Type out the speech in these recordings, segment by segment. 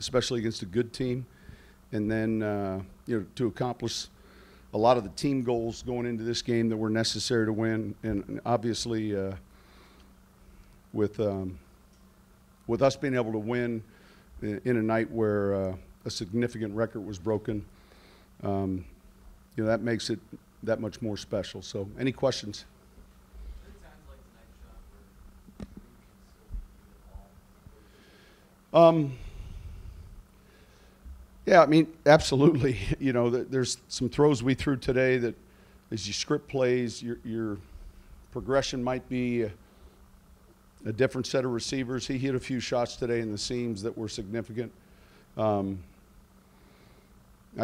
especially against a good team, and then to accomplish a lot of the team goals going into this game that were necessary to win. And obviously, with us being able to win in a night where a significant record was broken, that makes it that much more special. So, any questions? Yeah, I mean, absolutely. There's some throws we threw today that, as you script plays, your progression might be a different set of receivers. He hit a few shots today in the seams that were significant. I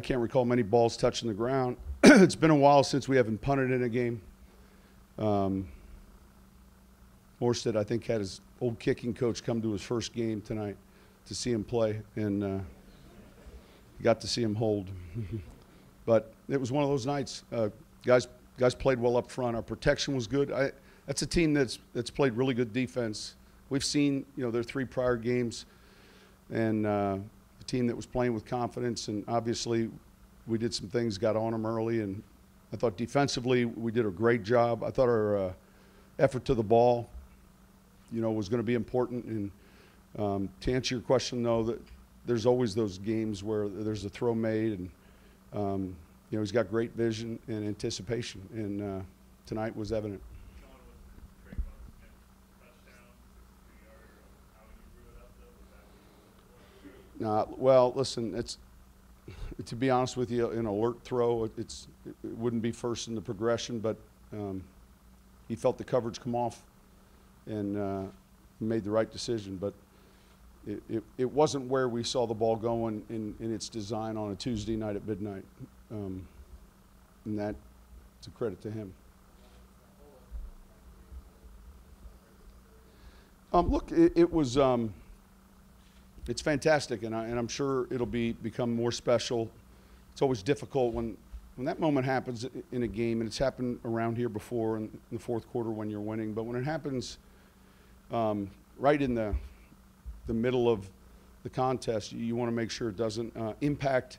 can't recall many balls touching the ground. It's been a while since we haven't punted in a game. Morstead, I think, had his old kicking coach come to his first game tonight to see him play, and got to see him hold. But it was one of those nights. Guys played well up front. Our protection was good. That's a team that's played really good defense. We've seen their 3 prior games, and a team that was playing with confidence. And obviously, we did some things, got on them early, and I thought defensively we did a great job. I thought our effort to the ball, was going to be important. And to answer your question, though, that there's always those games where there's a throw made, and he's got great vision and anticipation, and tonight was evident. Well, listen, to be honest with you, an alert throw, it wouldn't be first in the progression, but he felt the coverage come off and made the right decision. But it wasn't where we saw the ball going in its design on a Tuesday night at midnight, and that's a credit to him. Look, it was. It's fantastic, and I'm sure it'll become more special. It's always difficult when that moment happens in a game, and it's happened around here before in the fourth quarter when you're winning. But when it happens right in the middle of the contest, you want to make sure it doesn't impact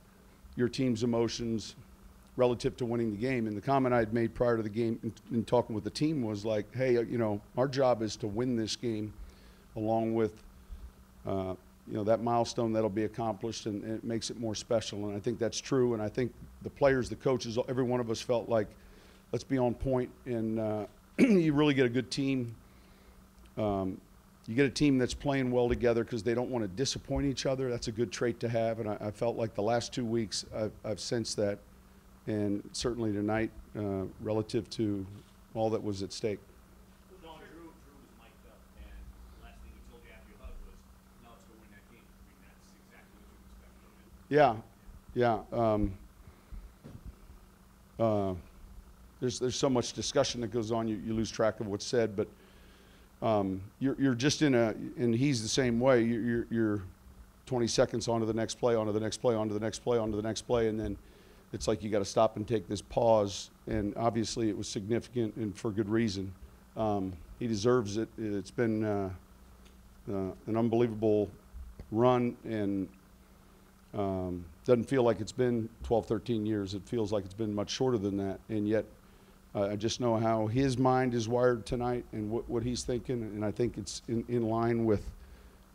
your team's emotions relative to winning the game. And the comment I had made prior to the game in talking with the team was like, hey, our job is to win this game along with that milestone that'll be accomplished, and it makes it more special. And I think that's true. And I think the players, the coaches, every one of us felt like, let's be on point. And you really get a good team. You get a team that's playing well together because they don't want to disappoint each other. That's a good trait to have. And I felt like the last 2 weeks I've sensed that, and certainly tonight relative to all that was at stake. Drew was mic'd up, and the last thing he told you after you hugged was, now let's go win that game. I mean, that's exactly what you expect from him. Yeah. There's so much discussion that goes on, you lose track of what's said, but you're just and he's the same way. You're 20 seconds onto the next play, onto the next play, onto the next play, onto the next play, and then it's like you got to stop and take this pause. And obviously, it was significant and for good reason. He deserves it. It's been an unbelievable run, and doesn't feel like it's been 12, 13 years. It feels like it's been much shorter than that, and yet I just know how his mind is wired tonight and what he's thinking, and I think it's in line with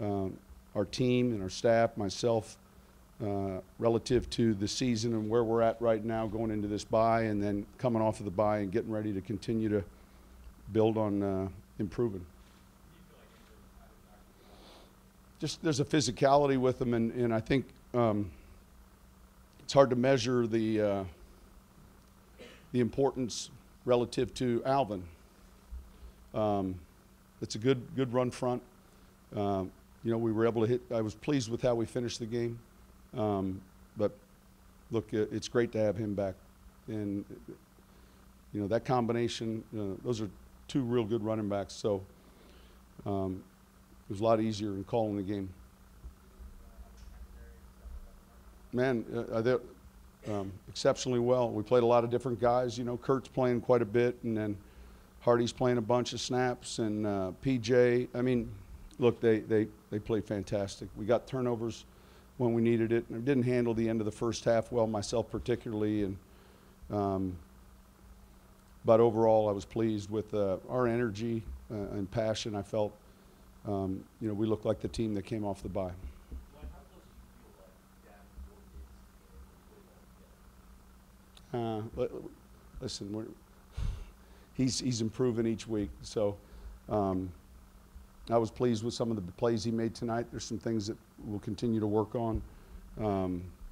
our team and our staff, myself, relative to the season and where we're at right now going into this bye, and then coming off of the bye and getting ready to continue to build on improving. Just there's a physicality with them, and I think it's hard to measure the importance relative to Alvin. It's a good run front. We were able to hit. I was pleased with how we finished the game. But look, it's great to have him back, and that combination. Those are 2 real good running backs. So it was a lot easier in calling the game. Man, exceptionally well. We played a lot of different guys. Kurt's playing quite a bit, and then Hardy's playing a bunch of snaps, and PJ. I mean, look, they played fantastic. We got turnovers when we needed it. And I didn't handle the end of the first half well myself particularly, and but overall I was pleased with our energy and passion. I felt we looked like the team that came off the bye. Listen, he's improving each week. So I was pleased with some of the plays he made tonight. There's some things that we'll continue to work on.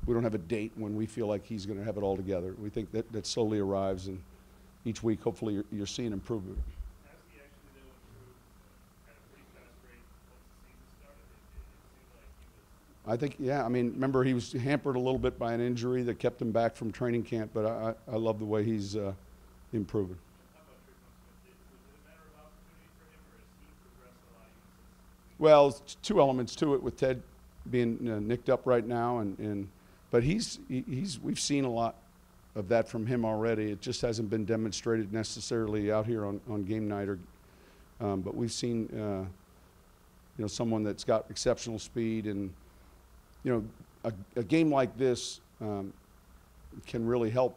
We don't have a date when we feel like he's going to have it all together. We think that slowly arrives, and each week, hopefully, you're seeing improvement. Has he actually improved at a pretty fast rate once the season started? It seemed like he was. I think, yeah. I mean, remember, he was hampered a little bit by an injury that kept him back from training camp, but I love the way he's improving. How about Trey Smith? Was it a matter of opportunity for him, or has he progressed a lot even since? Well, it's two elements to it with Ted being nicked up right now, but we've seen a lot of that from him already. It just hasn't been demonstrated necessarily out here on game night, but we've seen someone that's got exceptional speed, and a game like this can really help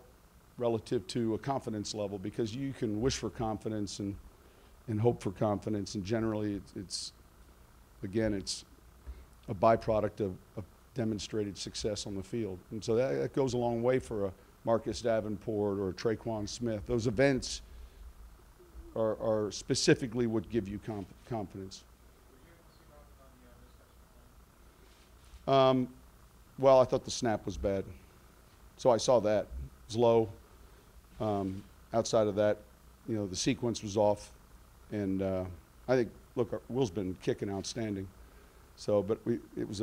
relative to a confidence level, because you can wish for confidence and hope for confidence, and generally it's a byproduct of demonstrated success on the field. And so that goes a long way for a Marcus Davenport or Traquan Smith. Those events are specifically what give you confidence. Well, I thought the snap was bad. So I saw that. It was low. Outside of that, the sequence was off. And I think, look, Will's been kicking outstanding. So, but it's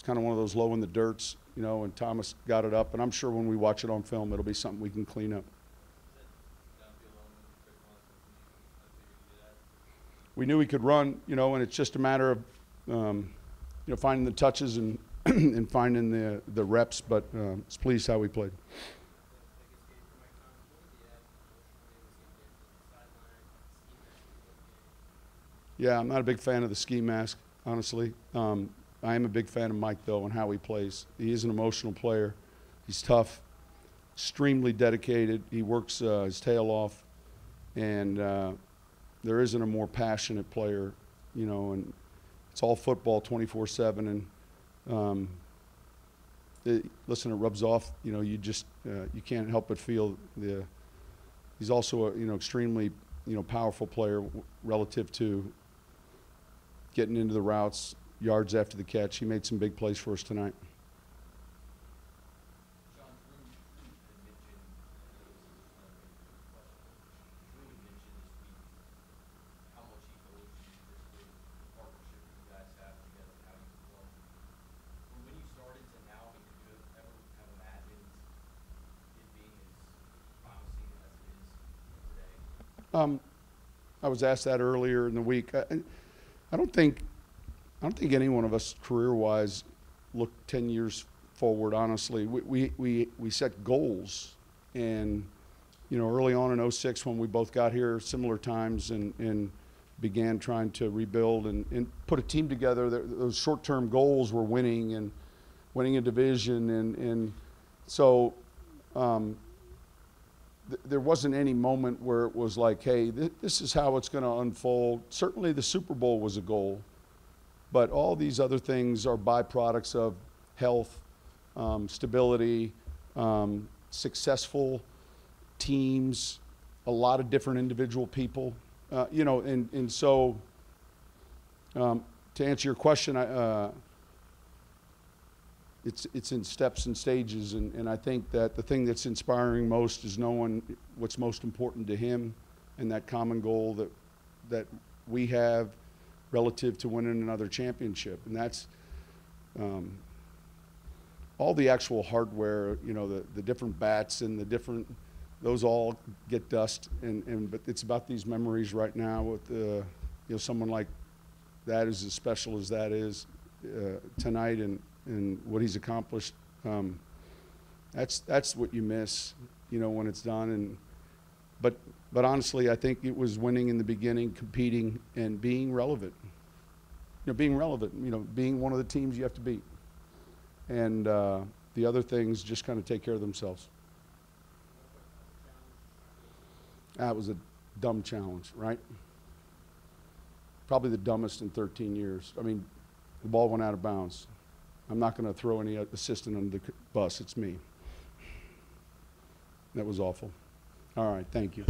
kind of one of those low in the dirts, and Thomas got it up. And I'm sure when we watch it on film, it'll be something we can clean up. We knew he could run, and it's just a matter of, finding the touches and and finding the reps. But it's pleased how we played. Yeah, I'm not a big fan of the ski mask, honestly. I am a big fan of Mike, though, and how he plays. He is an emotional player. He's tough, extremely dedicated. He works his tail off, and there isn't a more passionate player, and it's all football 24/7. And listen, it rubs off. You just you can't help but feel he's also a extremely powerful player relative to getting into the routes, yards after the catch. He made some big plays for us tonight. I was asked that earlier in the week. I don't think any one of us career-wise look 10 years forward. Honestly, we set goals, and early on in '06 when we both got here, similar times, and began trying to rebuild and put a team together. Those short-term goals were winning a division, and so. There wasn't any moment where it was like, hey, this is how it's going to unfold. Certainly the Super Bowl was a goal, but all these other things are byproducts of health, stability, successful teams, a lot of different individual people, and so to answer your question, it's in steps and stages, and I think that the thing that's inspiring most is knowing what's most important to him and that common goal that we have relative to winning another championship. And that's all the actual hardware, the different bats and the different, those all get dust, but it's about these memories right now with someone like that is as special as that is tonight, and what he's accomplished. That's what you miss, when it's done. But honestly, I think it was winning in the beginning, competing, and being relevant. Being relevant. Being one of the teams you have to beat. and the other things just kind of take care of themselves. That was a dumb challenge, right? Probably the dumbest in 13 years. I mean, the ball went out of bounds. I'm not going to throw any assistant under the bus. It's me. That was awful. All right, thank you.